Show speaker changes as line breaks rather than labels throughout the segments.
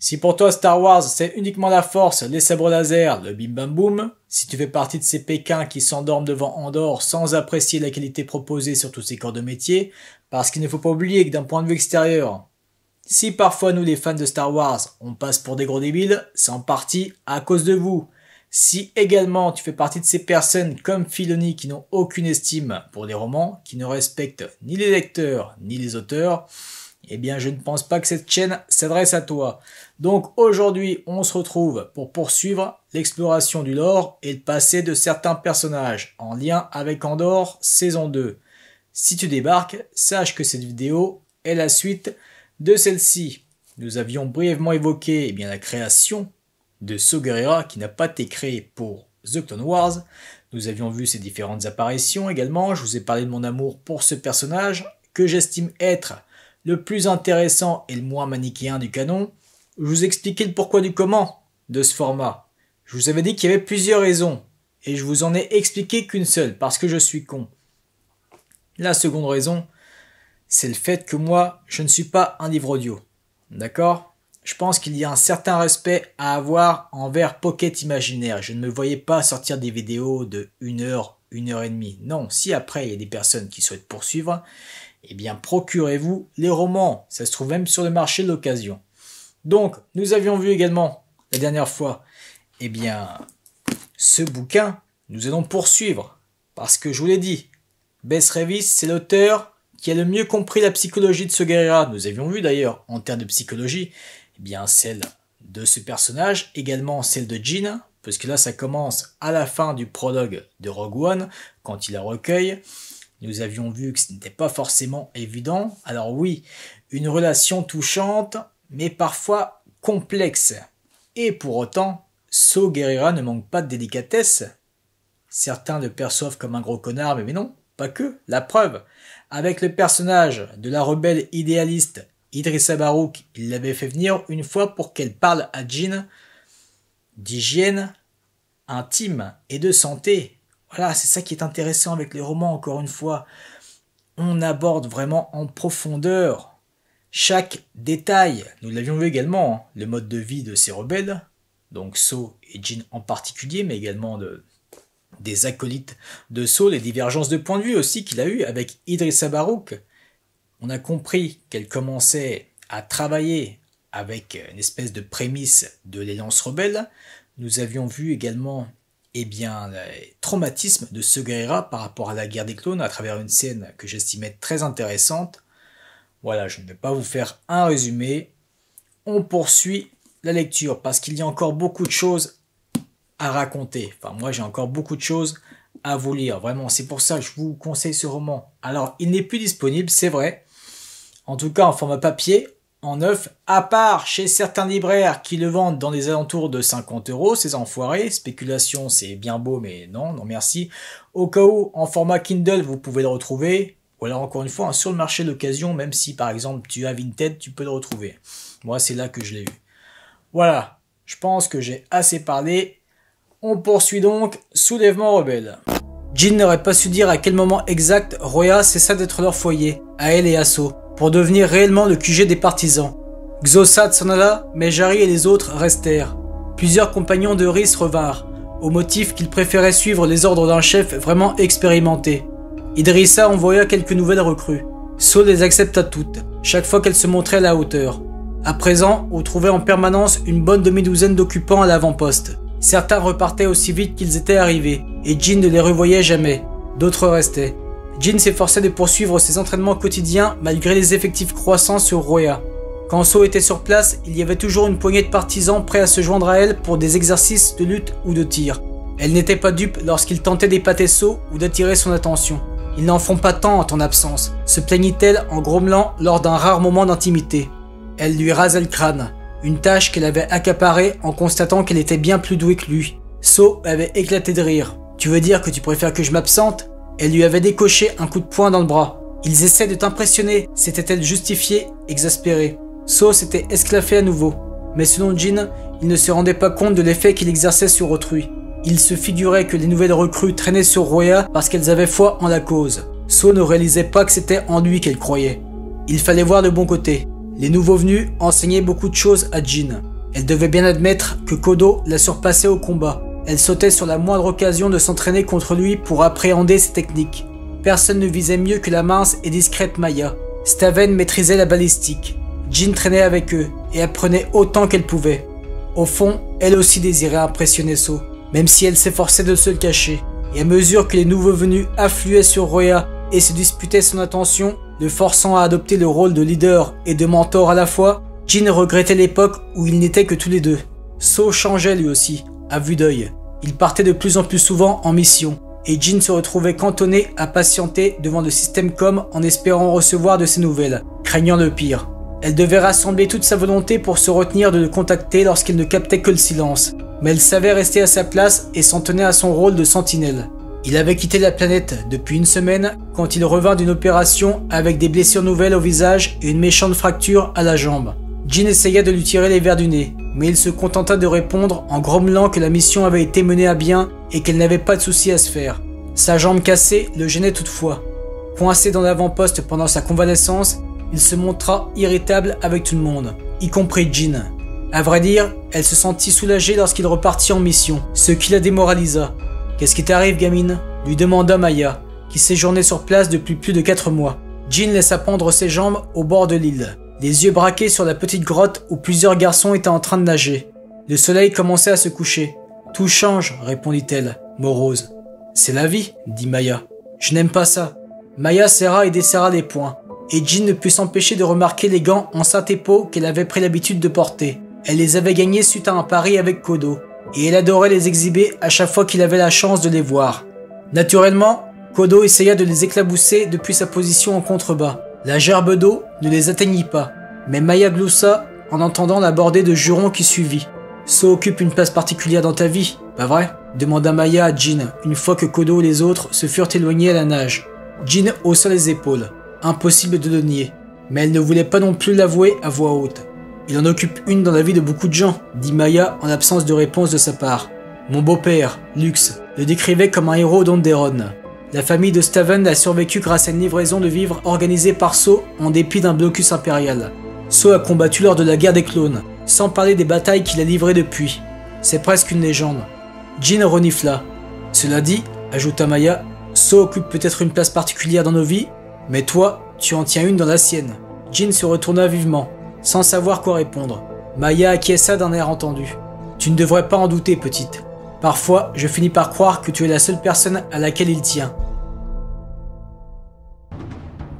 Si pour toi Star Wars c'est uniquement la force, les sabres laser, le bim bam boum, si tu fais partie de ces Pékins qui s'endorment devant Andorre sans apprécier la qualité proposée sur tous ces corps de métier, parce qu'il ne faut pas oublier que d'un point de vue extérieur, si parfois nous les fans de Star Wars on passe pour des gros débiles, c'est en partie à cause de vous. Si également tu fais partie de ces personnes comme Filoni qui n'ont aucune estime pour les romans, qui ne respectent ni les lecteurs ni les auteurs, eh bien je ne pense pas que cette chaîne s'adresse à toi. Donc aujourd'hui on se retrouve pour poursuivre l'exploration du lore et le passé de certains personnages en lien avec Andorre saison 2. Si tu débarques, sache que cette vidéo est la suite de celle-ci. Nous avions brièvement évoqué la création de Saw Gerrera qui n'a pas été créé pour The Clone Wars. Nous avions vu ses différentes apparitions également. Je vous ai parlé de mon amour pour ce personnage que j'estime être le plus intéressant et le moins manichéen du canon. Je vous ai expliqué le pourquoi du comment de ce format. Je vous avais dit qu'il y avait plusieurs raisons et je vous en ai expliqué qu'une seule parce que je suis con. La seconde raison, c'est le fait que moi, je ne suis pas un livre audio. D'accord ? Je pense qu'il y a un certain respect à avoir envers Pocket Imaginaire. Je ne me voyais pas sortir des vidéos de 1 heure, 1 heure et demie. Non, si après il y a des personnes qui souhaitent poursuivre, eh bien procurez-vous les romans. Ça se trouve même sur le marché de l'occasion. Donc, nous avions vu également la dernière fois, ce bouquin, nous allons poursuivre. Parce que je vous l'ai dit, Bess Revis, c'est l'auteur qui a le mieux compris la psychologie de Saw Gerrera. Nous avions vu d'ailleurs, en termes de psychologie, celle de ce personnage, également celle de Jyn, parce que là ça commence à la fin du prologue de Rogue One, quand il la recueille. Nous avions vu que ce n'était pas forcément évident. Alors oui, une relation touchante, mais parfois complexe. Et pour autant, Saw Gerrera ne manque pas de délicatesse. Certains le perçoivent comme un gros connard, mais non, pas que. La preuve, avec le personnage de la rebelle idéaliste Idrissa Barouk, il l'avait fait venir une fois pour qu'elle parle à Jyn d'hygiène intime et de santé. Voilà, c'est ça qui est intéressant avec les romans, encore une fois. On aborde vraiment en profondeur chaque détail. Nous l'avions vu également, le mode de vie de ces rebelles, donc Saw et Jyn en particulier, mais également des acolytes de Saw, les divergences de point de vue aussi qu'il a eu avec Idrissa Barouk. On a compris qu'elle commençait à travailler avec une espèce de prémisse de l'Alliance rebelle. Nous avions vu également les traumatismes de Saw Gerrera par rapport à la guerre des clones à travers une scène que j'estimais très intéressante. Voilà, je ne vais pas vous faire un résumé. On poursuit la lecture parce qu'il y a encore beaucoup de choses à raconter. Enfin, moi j'ai encore beaucoup de choses à vous lire. Vraiment, c'est pour ça que je vous conseille ce roman. Alors, il n'est plus disponible, c'est vrai. En tout cas, en format papier, en neuf, à part chez certains libraires qui le vendent dans les alentours de 50 €, ces enfoirés. Spéculation, c'est bien beau, mais non merci. Au cas où, en format Kindle, vous pouvez le retrouver. Ou alors, encore une fois, sur le marché de l'occasion, même si, par exemple, tu as Vinted, tu peux le retrouver. Moi, c'est là que je l'ai eu. Voilà, je pense que j'ai assez parlé. On poursuit donc Soulèvement rebelle. Jyn n'aurait pas su dire à quel moment exact Roya cessa d'être leur foyer, à elle et à Saw, pour devenir réellement le QG des partisans. Xosad s'en alla, mais Jari et les autres restèrent. Plusieurs compagnons de Rhys revinrent, au motif qu'ils préféraient suivre les ordres d'un chef vraiment expérimenté. Idrissa envoya quelques nouvelles recrues. Saw les accepta toutes, chaque fois qu'elles se montraient à la hauteur. À présent, on trouvait en permanence une bonne demi-douzaine d'occupants à l'avant-poste. Certains repartaient aussi vite qu'ils étaient arrivés, et Jyn ne les revoyait jamais. D'autres restaient. Jyn s'efforçait de poursuivre ses entraînements quotidiens malgré les effectifs croissants sur Roya. Quand Saw était sur place, il y avait toujours une poignée de partisans prêts à se joindre à elle pour des exercices de lutte ou de tir. Elle n'était pas dupe lorsqu'il tentait d'épater Saw ou d'attirer son attention. « Ils n'en font pas tant en ton absence », se plaignit-elle en grommelant lors d'un rare moment d'intimité. Elle lui rasait le crâne. Une tâche qu'elle avait accaparée en constatant qu'elle était bien plus douée que lui. Saw avait éclaté de rire. « Tu veux dire que tu préfères que je m'absente ?» Elle lui avait décoché un coup de poing dans le bras. « Ils essaient de t'impressionner », s'était-elle justifiée, exaspérée. Saw s'était esclaffé à nouveau. Mais selon Jyn, il ne se rendait pas compte de l'effet qu'il exerçait sur autrui. Il se figurait que les nouvelles recrues traînaient sur Roya parce qu'elles avaient foi en la cause. Saw ne réalisait pas que c'était en lui qu'elle croyait. Il fallait voir le bon côté. Les nouveaux venus enseignaient beaucoup de choses à Jyn. Elle devait bien admettre que Kodo la surpassait au combat. Elle sautait sur la moindre occasion de s'entraîner contre lui pour appréhender ses techniques. Personne ne visait mieux que la mince et discrète Maya. Staven maîtrisait la balistique. Jin traînait avec eux et apprenait autant qu'elle pouvait. Au fond, elle aussi désirait impressionner So, même si elle s'efforçait de se le cacher. Et à mesure que les nouveaux venus affluaient sur Roya et se disputaient son attention, le forçant à adopter le rôle de leader et de mentor à la fois, Jin regrettait l'époque où ils n'étaient que tous les deux. So changeait lui aussi, à vue d'œil. Il partait de plus en plus souvent en mission, et Jin se retrouvait cantonné à patienter devant le système com en espérant recevoir de ses nouvelles, craignant le pire. Elle devait rassembler toute sa volonté pour se retenir de le contacter lorsqu'il ne captait que le silence, mais elle savait rester à sa place et s'en tenait à son rôle de sentinelle. Il avait quitté la planète depuis une semaine quand il revint d'une opération avec des blessures nouvelles au visage et une méchante fracture à la jambe. Jin essaya de lui tirer les vers du nez, mais il se contenta de répondre en grommelant que la mission avait été menée à bien et qu'elle n'avait pas de souci à se faire. Sa jambe cassée le gênait toutefois. Coincé dans l'avant-poste pendant sa convalescence, il se montra irritable avec tout le monde, y compris Jin. À vrai dire, elle se sentit soulagée lorsqu'il repartit en mission, ce qui la démoralisa. « Qu'est-ce qui t'arrive, gamine ?» lui demanda Maya, qui séjournait sur place depuis plus de 4 mois. Jin laissa pendre ses jambes au bord de l'île, les yeux braqués sur la petite grotte où plusieurs garçons étaient en train de nager. Le soleil commençait à se coucher. « Tout change, répondit-elle, morose. « C'est la vie, dit Maya. Je n'aime pas ça. Maya serra et desserra les poings, et Jin ne put s'empêcher de remarquer les gants en syntépo qu'elle avait pris l'habitude de porter. Elle les avait gagnés suite à un pari avec Kodo, et elle adorait les exhiber à chaque fois qu'il avait la chance de les voir. Naturellement, Kodo essaya de les éclabousser depuis sa position en contrebas. La gerbe d'eau ne les atteignit pas, mais Maya gloussa en entendant la bordée de jurons qui suivit. « So occupe une place particulière dans ta vie, pas vrai ?» demanda Maya à Jin une fois que Kodo et les autres se furent éloignés à la nage. Jin haussa les épaules. Impossible de le nier, mais elle ne voulait pas non plus l'avouer à voix haute. « Il en occupe une dans la vie de beaucoup de gens, » dit Maya en absence de réponse de sa part. Mon beau-père, Lux, le décrivait comme un héros d'Onderon. La famille de Staven a survécu grâce à une livraison de vivres organisée par So en dépit d'un blocus impérial. So a combattu lors de la guerre des clones, sans parler des batailles qu'il a livrées depuis. C'est presque une légende. Jin renifla. Cela dit, ajouta Maya, So occupe peut-être une place particulière dans nos vies, mais toi, tu en tiens une dans la sienne. Jin se retourna vivement, sans savoir quoi répondre. Maya acquiesça d'un air entendu. Tu ne devrais pas en douter, petite. Parfois, je finis par croire que tu es la seule personne à laquelle il tient.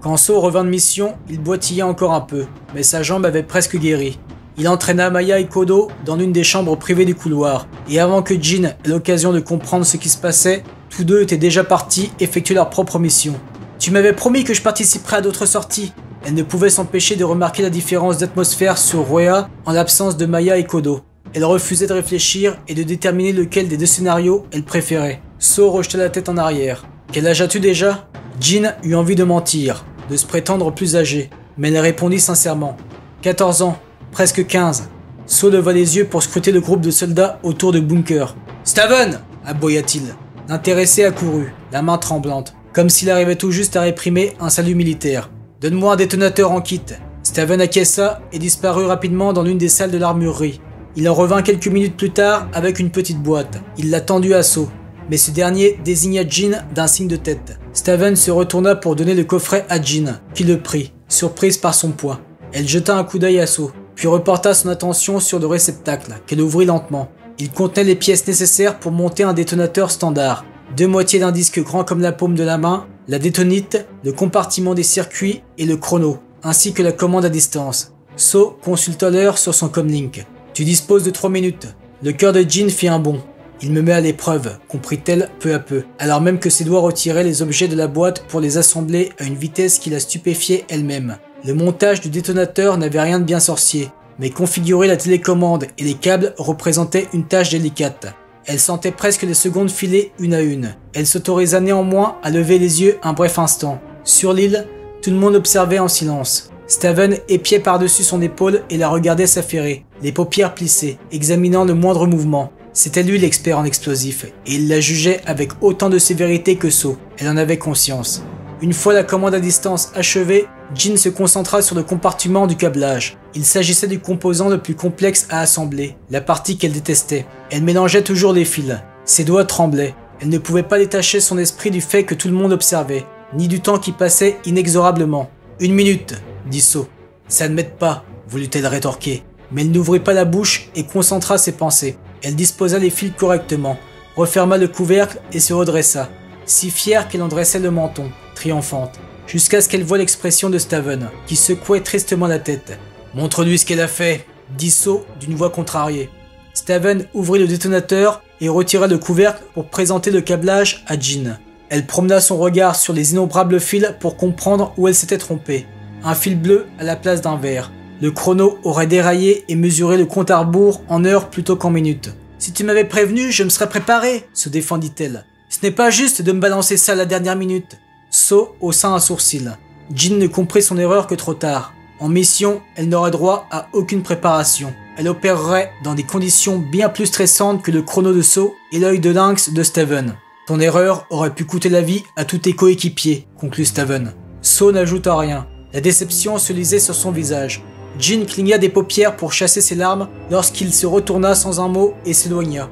Quand So revint de mission, il boitillait encore un peu, mais sa jambe avait presque guéri. Il entraîna Maya et Kodo dans l'une des chambres privées du couloir, et avant que Jin ait l'occasion de comprendre ce qui se passait, tous deux étaient déjà partis effectuer leur propre mission. Tu m'avais promis que je participerais à d'autres sorties. Elle ne pouvait s'empêcher de remarquer la différence d'atmosphère sur Roya en l'absence de Maya et Kodo. Elle refusait de réfléchir et de déterminer lequel des deux scénarios elle préférait. So rejeta la tête en arrière. Quel âge as-tu déjà ? Jin eut envie de mentir, de se prétendre plus âgé, mais elle répondit sincèrement. 14 ans, presque 15. So leva les yeux pour scruter le groupe de soldats autour de bunker. Staven ! Aboya-t-il. L'intéressé accourut, la main tremblante, comme s'il arrivait tout juste à réprimer un salut militaire. Donne-moi un détonateur en kit. Staven acquiesça et disparut rapidement dans l'une des salles de l'armurerie. Il en revint quelques minutes plus tard avec une petite boîte. Il l'a tendue à So, mais ce dernier désigna Jin d'un signe de tête. Staven se retourna pour donner le coffret à Jin, qui le prit, surprise par son poids. Elle jeta un coup d'œil à So, puis reporta son attention sur le réceptacle, qu'elle ouvrit lentement. Il contenait les pièces nécessaires pour monter un détonateur standard. 2 moitiés d'un disque grand comme la paume de la main, la détonite, le compartiment des circuits et le chrono, ainsi que la commande à distance. So consulta l'heure sur son comlink. Tu disposes de 3 minutes. Le cœur de Jin fit un bond. Il me met à l'épreuve, comprit-elle peu à peu, alors même que ses doigts retiraient les objets de la boîte pour les assembler à une vitesse qui la stupéfiait elle-même. Le montage du détonateur n'avait rien de bien sorcier, mais configurer la télécommande et les câbles représentait une tâche délicate. Elle sentait presque les secondes filer une à une. Elle s'autorisa néanmoins à lever les yeux un bref instant. Sur l'île, tout le monde observait en silence. Staven épiait par-dessus son épaule et la regardait s'affairer, les paupières plissées, examinant le moindre mouvement. C'était lui l'expert en explosifs, et il la jugeait avec autant de sévérité que So. Elle en avait conscience. Une fois la commande à distance achevée, Jin se concentra sur le compartiment du câblage. Il s'agissait du composant le plus complexe à assembler, la partie qu'elle détestait. Elle mélangeait toujours les fils. Ses doigts tremblaient. Elle ne pouvait pas détacher son esprit du fait que tout le monde observait, ni du temps qui passait inexorablement. « 1 minute », dit So. « Ça ne m'aide pas », voulut-elle rétorquer. Mais elle n'ouvrit pas la bouche et concentra ses pensées. Elle disposa les fils correctement, referma le couvercle et se redressa, si fière qu'elle en dressait le menton, triomphante, jusqu'à ce qu'elle voie l'expression de Staven, qui secouait tristement la tête. « Montre-lui ce qu'elle a fait », dit So d'une voix contrariée. Staven ouvrit le détonateur et retira le couvercle pour présenter le câblage à Jin. Elle promena son regard sur les innombrables fils pour comprendre où elle s'était trompée. Un fil bleu à la place d'un vert. Le chrono aurait déraillé et mesuré le compte à rebours en heures plutôt qu'en minutes. « Si tu m'avais prévenu, je me serais préparée », se défendit-elle. « Ce n'est pas juste de me balancer ça à la dernière minute. » So haussa un sourcil. Jin ne comprit son erreur que trop tard. En mission, elle n'aurait droit à aucune préparation. Elle opérerait dans des conditions bien plus stressantes que le chrono de So et l'œil de lynx de Staven. Ton erreur aurait pu coûter la vie à tous tes coéquipiers, conclut Staven. So n'ajouta rien. La déception se lisait sur son visage. Jin cligna des paupières pour chasser ses larmes lorsqu'il se retourna sans un mot et s'éloigna.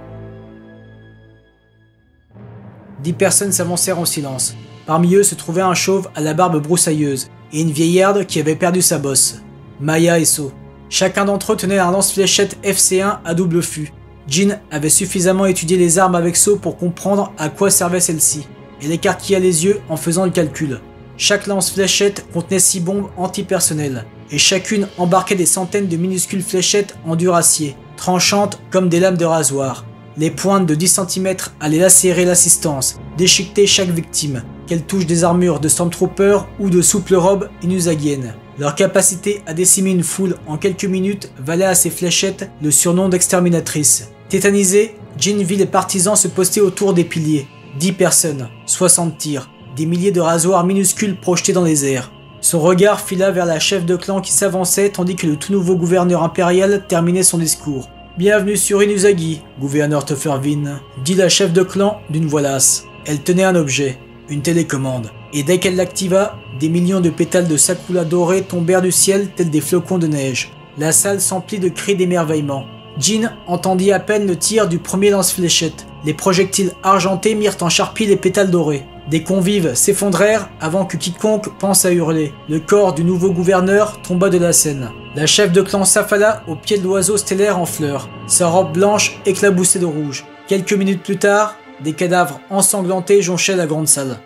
10 personnes s'avancèrent en silence. Parmi eux se trouvait un chauve à la barbe broussailleuse et une vieillarde qui avait perdu sa bosse. Maya et So. Chacun d'entre eux tenait un lance-fléchette FC1 à double fût. Jin avait suffisamment étudié les armes avec So pour comprendre à quoi servait celle-ci. Elle écarquilla les yeux en faisant le calcul. Chaque lance-fléchette contenait 6 bombes antipersonnelles, et chacune embarquait des centaines de minuscules fléchettes en dur acier, tranchantes comme des lames de rasoir. Les pointes de 10 cm allaient lacérer l'assistance, déchiqueter chaque victime, qu'elle touche des armures de Stormtroopers ou de souples robes inusagiennes. Leur capacité à décimer une foule en quelques minutes valait à ces fléchettes le surnom d'exterminatrices. Tétanisé, Jin vit les partisans se poster autour des piliers. 10 personnes, 60 tirs, des milliers de rasoirs minuscules projetés dans les airs. Son regard fila vers la chef de clan qui s'avançait tandis que le tout nouveau gouverneur impérial terminait son discours. « Bienvenue sur Inusagi, gouverneur Toffervin », dit la chef de clan d'une voix lasse. Elle tenait un objet, une télécommande, et dès qu'elle l'activa, des millions de pétales de sakura dorés tombèrent du ciel tels des flocons de neige. La salle s'emplit de cris d'émerveillement. Jin entendit à peine le tir du premier lance-fléchette. Les projectiles argentés mirent en charpie les pétales dorés. Des convives s'effondrèrent avant que quiconque pense à hurler. Le corps du nouveau gouverneur tomba de la scène. La chef de clan s'affala au pied de l'oiseau stellaire en fleurs. Sa robe blanche éclaboussée de rouge. Quelques minutes plus tard, des cadavres ensanglantés jonchaient la grande salle.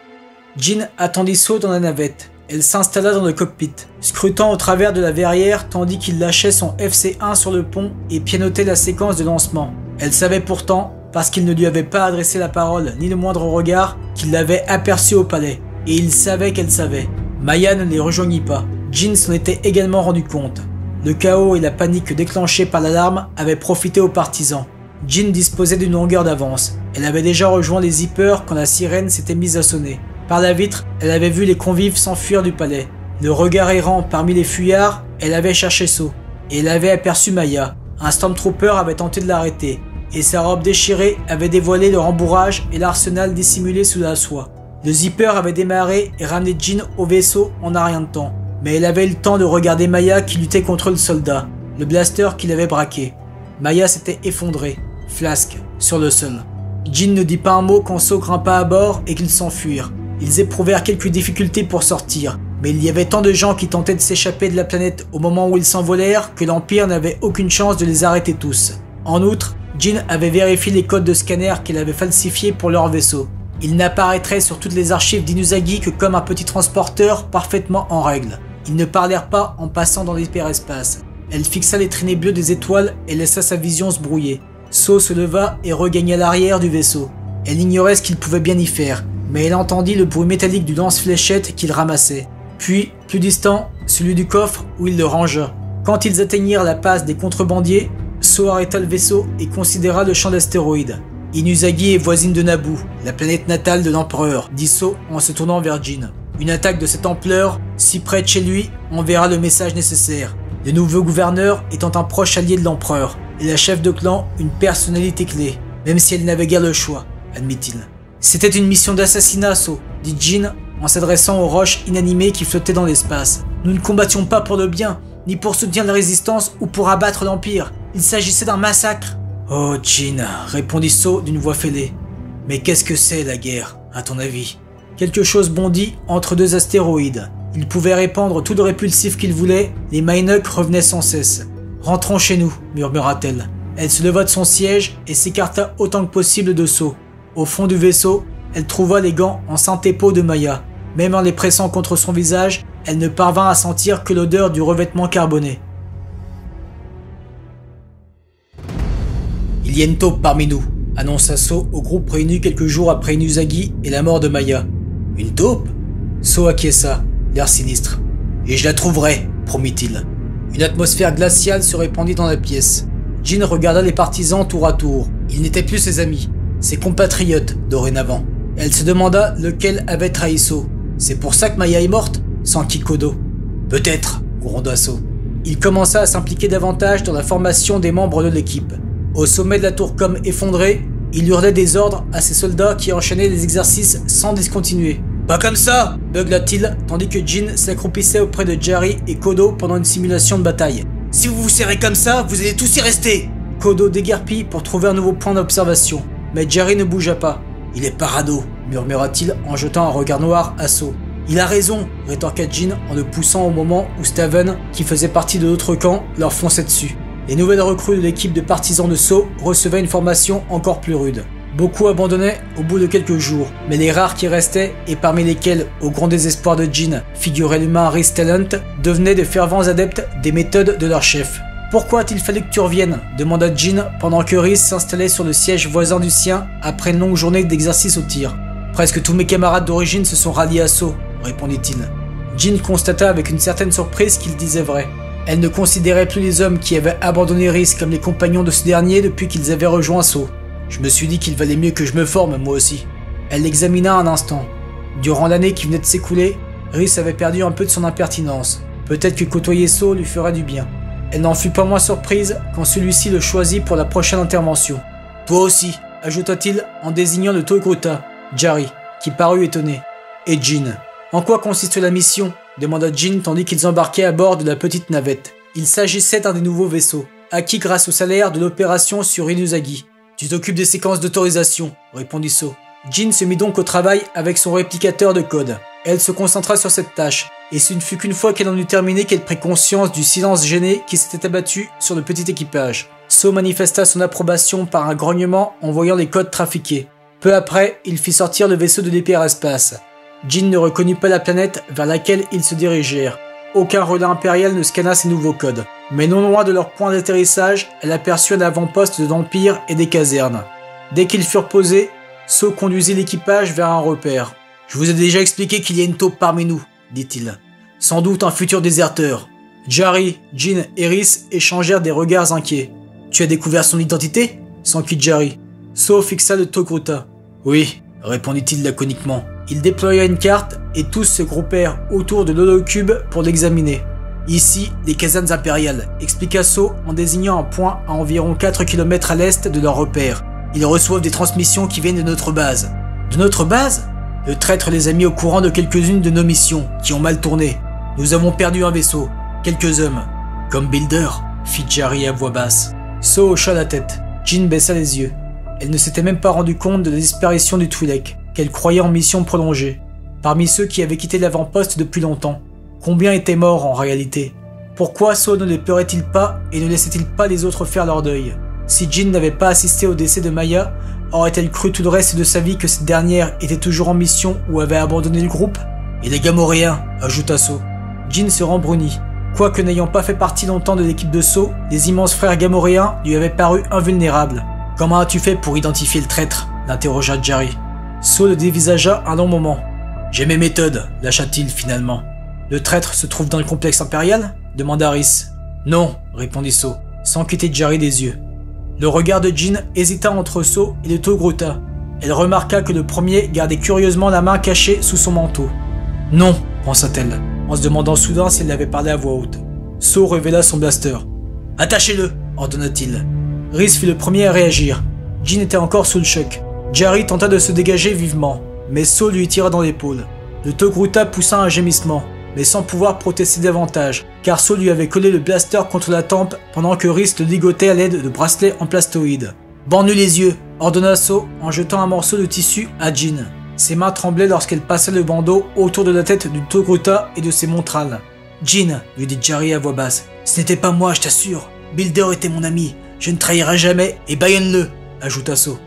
Jin attendit So dans la navette. Elle s'installa dans le cockpit, scrutant au travers de la verrière tandis qu'il lâchait son FC1 sur le pont et pianotait la séquence de lancement. Elle savait pourtant, parce qu'il ne lui avait pas adressé la parole ni le moindre regard, qu'il l'avait aperçu au palais. Et il savait qu'elle savait. Maya ne les rejoignit pas. Jin s'en était également rendu compte. Le chaos et la panique déclenchés par l'alarme avaient profité aux partisans. Jin disposait d'une longueur d'avance. Elle avait déjà rejoint les zippers quand la sirène s'était mise à sonner. Par la vitre, elle avait vu les convives s'enfuir du palais. Le regard errant parmi les fuyards, elle avait cherché So. Et elle avait aperçu Maya. Un Stormtrooper avait tenté de l'arrêter. Et sa robe déchirée avait dévoilé le rembourrage et l'arsenal dissimulé sous la soie. Le zipper avait démarré et ramené Jin au vaisseau en un rien de temps. Mais elle avait eu le temps de regarder Maya qui luttait contre le soldat, le blaster qu'il avait braqué. Maya s'était effondrée, flasque, sur le sol. Jin ne dit pas un mot quand So grimpa à bord et qu'ils s'enfuirent. Ils éprouvèrent quelques difficultés pour sortir, mais il y avait tant de gens qui tentaient de s'échapper de la planète au moment où ils s'envolèrent que l'Empire n'avait aucune chance de les arrêter tous. En outre, Jin avait vérifié les codes de scanner qu'il avait falsifiés pour leur vaisseau. Il n'apparaîtrait sur toutes les archives d'Inusagi que comme un petit transporteur parfaitement en règle. Ils ne parlèrent pas en passant dans l'hyperespace. Elle fixa les traînées bleues des étoiles et laissa sa vision se brouiller. So se leva et regagna l'arrière du vaisseau. Elle ignorait ce qu'il pouvait bien y faire, mais elle entendit le bruit métallique du lance-fléchette qu'il ramassait. Puis, plus distant, celui du coffre où il le rangea. Quand ils atteignirent la passe des contrebandiers, So arrêta le vaisseau et considéra le champ d'astéroïdes. Inusagi est voisine de Naboo, la planète natale de l'empereur, dit So en se tournant vers Jin. Une attaque de cette ampleur, si près de chez lui, enverra le message nécessaire. Le nouveau gouverneur étant un proche allié de l'empereur, et la chef de clan une personnalité clé, même si elle n'avait guère le choix, admit-il. C'était une mission d'assassinat, So, dit Jin en s'adressant aux roches inanimées qui flottaient dans l'espace. Nous ne combattions pas pour le bien, ni pour soutenir la résistance ou pour abattre l'Empire. Il s'agissait d'un massacre. Oh, Jin, répondit So d'une voix fêlée. Mais qu'est-ce que c'est la guerre, à ton avis? Quelque chose bondit entre deux astéroïdes. Ils pouvaient répandre tout le répulsif qu'ils voulaient, les Mynock revenaient sans cesse. Rentrons chez nous, murmura-t-elle. Elle se leva de son siège et s'écarta autant que possible de So. Au fond du vaisseau, elle trouva les gants en syntépo de Maya. Même en les pressant contre son visage, elle ne parvint à sentir que l'odeur du revêtement carboné. Il y a une taupe parmi nous, annonça So au groupe réuni quelques jours après Inusagi et la mort de Maya. Une taupe? So acquiesça, l'air sinistre. Et je la trouverai, promit-il. Une atmosphère glaciale se répandit dans la pièce. Jin regarda les partisans tour à tour. Ils n'étaient plus ses amis, ses compatriotes dorénavant. Elle se demanda lequel avait trahi So. C'est pour ça que Maya est morte, s'enquit Kodo. Peut-être, gronda So. Il commença à s'impliquer davantage dans la formation des membres de l'équipe. Au sommet de la tour Com effondrée, il hurlait des ordres à ses soldats qui enchaînaient les exercices sans discontinuer. Pas comme ça, beugla-t-il, tandis que Jin s'accroupissait auprès de Jari et Kodo pendant une simulation de bataille. Si vous vous serrez comme ça, vous allez tous y rester. Kodo déguerpit pour trouver un nouveau point d'observation, mais Jari ne bougea pas. Il est parano, murmura-t-il en jetant un regard noir à So. Il a raison, rétorqua Jin en le poussant au moment où Staven, qui faisait partie de l'autre camp, leur fonçait dessus. Les nouvelles recrues de l'équipe de partisans de So recevaient une formation encore plus rude. Beaucoup abandonnaient au bout de quelques jours, mais les rares qui restaient, et parmi lesquels, au grand désespoir de Jin, figurait l'humain Rhys Talent, devenaient de fervents adeptes des méthodes de leur chef. « Pourquoi a-t-il fallu que tu reviennes ?» demanda Jin pendant que Rhys s'installait sur le siège voisin du sien après une longue journée d'exercice au tir. « Presque tous mes camarades d'origine se sont ralliés à So, répondit-il. Jin constata avec une certaine surprise qu'il disait vrai. Elle ne considérait plus les hommes qui avaient abandonné Rhys comme les compagnons de ce dernier depuis qu'ils avaient rejoint So. Je me suis dit qu'il valait mieux que je me forme, moi aussi. Elle l'examina un instant. Durant l'année qui venait de s'écouler, Rhys avait perdu un peu de son impertinence. Peut-être que côtoyer So lui ferait du bien. Elle n'en fut pas moins surprise quand celui-ci le choisit pour la prochaine intervention. « Toi aussi », ajouta-t-il en désignant le Togruta, Jari, qui parut étonné. Et Jin. « En quoi consiste la mission ?» demanda Jin tandis qu'ils embarquaient à bord de la petite navette. Il s'agissait d'un des nouveaux vaisseaux, acquis grâce au salaire de l'opération sur Inusagi. « Tu t'occupes des séquences d'autorisation, » répondit So. Jin se mit donc au travail avec son réplicateur de code. Elle se concentra sur cette tâche, et ce ne fut qu'une fois qu'elle en eut terminé qu'elle prit conscience du silence gêné qui s'était abattu sur le petit équipage. So manifesta son approbation par un grognement en voyant les codes trafiqués. Peu après, il fit sortir le vaisseau de l'hyperespace. Jin ne reconnut pas la planète vers laquelle ils se dirigèrent. Aucun relais impérial ne scanna ces nouveaux codes. Mais non loin de leur point d'atterrissage, elle aperçut un avant-poste de l'Empire et des casernes. Dès qu'ils furent posés, So conduisit l'équipage vers un repère. « Je vous ai déjà expliqué qu'il y a une taupe parmi nous, » dit-il. « Sans doute un futur déserteur. » Jari, Jin et Rhys échangèrent des regards inquiets. « Tu as découvert son identité ?» s'enquit Jari. So fixa le Togruta. « Oui, » répondit-il laconiquement. Il déploya une carte et tous se groupèrent autour de l'holocube pour l'examiner. « Ici, les casernes impériales, » expliqua So en désignant un point à environ 4 km à l'est de leur repère. « Ils reçoivent des transmissions qui viennent de notre base. »« De notre base ?» Le traître les a mis au courant de quelques-unes de nos missions, qui ont mal tourné. Nous avons perdu un vaisseau, quelques hommes. « Comme Builder ?» fit Jari à voix basse. So hocha la tête. Jin baissa les yeux. Elle ne s'était même pas rendu compte de la disparition du Twi'lek, qu'elle croyait en mission prolongée. Parmi ceux qui avaient quitté l'avant-poste depuis longtemps, combien étaient morts en réalité? Pourquoi So ne les pleurait-il pas et ne laissait-il pas les autres faire leur deuil? Si Jin n'avait pas assisté au décès de Maya, aurait-elle cru tout le reste de sa vie que cette dernière était toujours en mission ou avait abandonné le groupe? Et les Gamoréens, ajouta So. Jin se rembrunit. Quoique n'ayant pas fait partie longtemps de l'équipe de So, les immenses frères Gamoréens lui avaient paru invulnérables. « Comment as-tu fait pour identifier le traître ?» l'interrogea Jari. So le dévisagea un long moment. « J'ai mes méthodes, lâcha-t-il finalement. »« Le traître se trouve dans le complexe impérial ?» demanda Rhys. « Non, répondit So, sans quitter Jari des yeux. Le regard de Jin hésita entre So et le Togruta. Elle remarqua que le premier gardait curieusement la main cachée sous son manteau. « Non, pensa-t-elle, en se demandant soudain si elle avait parlé à voix haute. So révéla son blaster. « Attachez-le !» ordonna-t-il. Rhys fut le premier à réagir. Jin était encore sous le choc. Jari tenta de se dégager vivement, mais So lui tira dans l'épaule. Le Togruta poussa un gémissement. mais sans pouvoir protester davantage, car So lui avait collé le blaster contre la tempe pendant que Rhys le ligotait à l'aide de bracelets en plastoïde. « Bande-lui les yeux !» ordonna So en jetant un morceau de tissu à Jean. Ses mains tremblaient lorsqu'elle passait le bandeau autour de la tête du Togruta et de ses montrales. « Jean, lui dit Jarry à voix basse, ce n'était pas moi, je t'assure. Builder était mon ami, je ne trahirai jamais et baïonne-le !» ajouta So.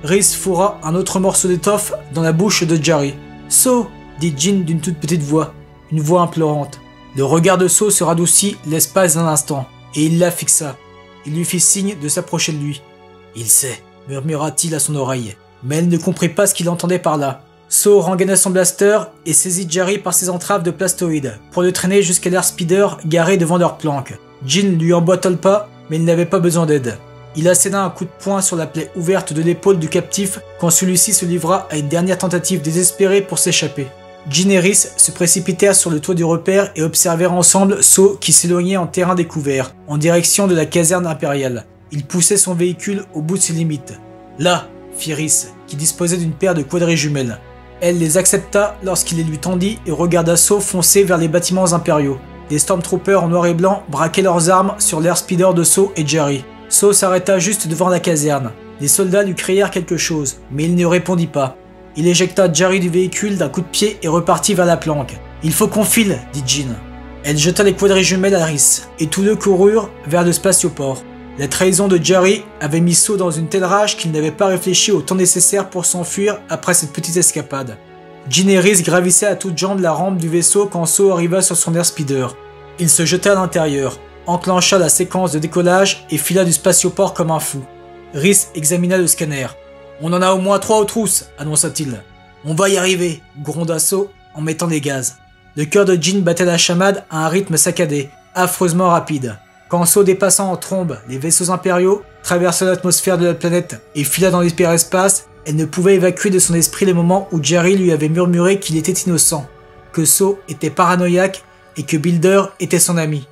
Rhys fourra un autre morceau d'étoffe dans la bouche de Jarry. « So !» dit Jean d'une toute petite voix, une voix implorante. Le regard de So se radoucit l'espace d'un instant, et il la fixa. Il lui fit signe de s'approcher de lui. « Il sait !» murmura-t-il à son oreille, mais elle ne comprit pas ce qu'il entendait par là. So rengaina son blaster et saisit Jarry par ses entraves de plastoïde pour le traîner jusqu'à l'airspeeder garé devant leur planque. Jean lui emboîta le pas, mais il n'avait pas besoin d'aide. Il asséna un coup de poing sur la plaie ouverte de l'épaule du captif quand celui-ci se livra à une dernière tentative désespérée pour s'échapper. Jean et Rhys se précipitèrent sur le toit du repère et observèrent ensemble So qui s'éloignait en terrain découvert, en direction de la caserne impériale. Il poussait son véhicule au bout de ses limites. « Là !» fit Rhys, qui disposait d'une paire de quadrijumelles. Elle les accepta lorsqu'il les lui tendit et regarda So foncer vers les bâtiments impériaux. Des Stormtroopers en noir et blanc braquaient leurs armes sur l'airspeeder de So et Jarry. So s'arrêta juste devant la caserne. Les soldats lui crièrent quelque chose, mais il ne répondit pas. Il éjecta Jarry du véhicule d'un coup de pied et repartit vers la planque. « Il faut qu'on file !» dit Jean. Elle jeta les quadrijumelles à Rhys, et tous deux coururent vers le spatioport. La trahison de Jarry avait mis So dans une telle rage qu'il n'avait pas réfléchi au temps nécessaire pour s'enfuir après cette petite escapade. Jean et Rhys gravissaient à toutes jambes la rampe du vaisseau quand So arriva sur son airspeeder. Il se jeta à l'intérieur, enclencha la séquence de décollage et fila du spatioport comme un fou. Rhys examina le scanner. « On en a au moins 3 aux trousses, annonça-t-il. « On va y arriver, gronda So en mettant des gaz. Le cœur de Jean battait la chamade à un rythme saccadé, affreusement rapide. Quand So dépassa en trombe les vaisseaux impériaux, traversa l'atmosphère de la planète et fila dans l'hyperespace, elle ne pouvait évacuer de son esprit les moments où Jarry lui avait murmuré qu'il était innocent, que So était paranoïaque et que Builder était son ami.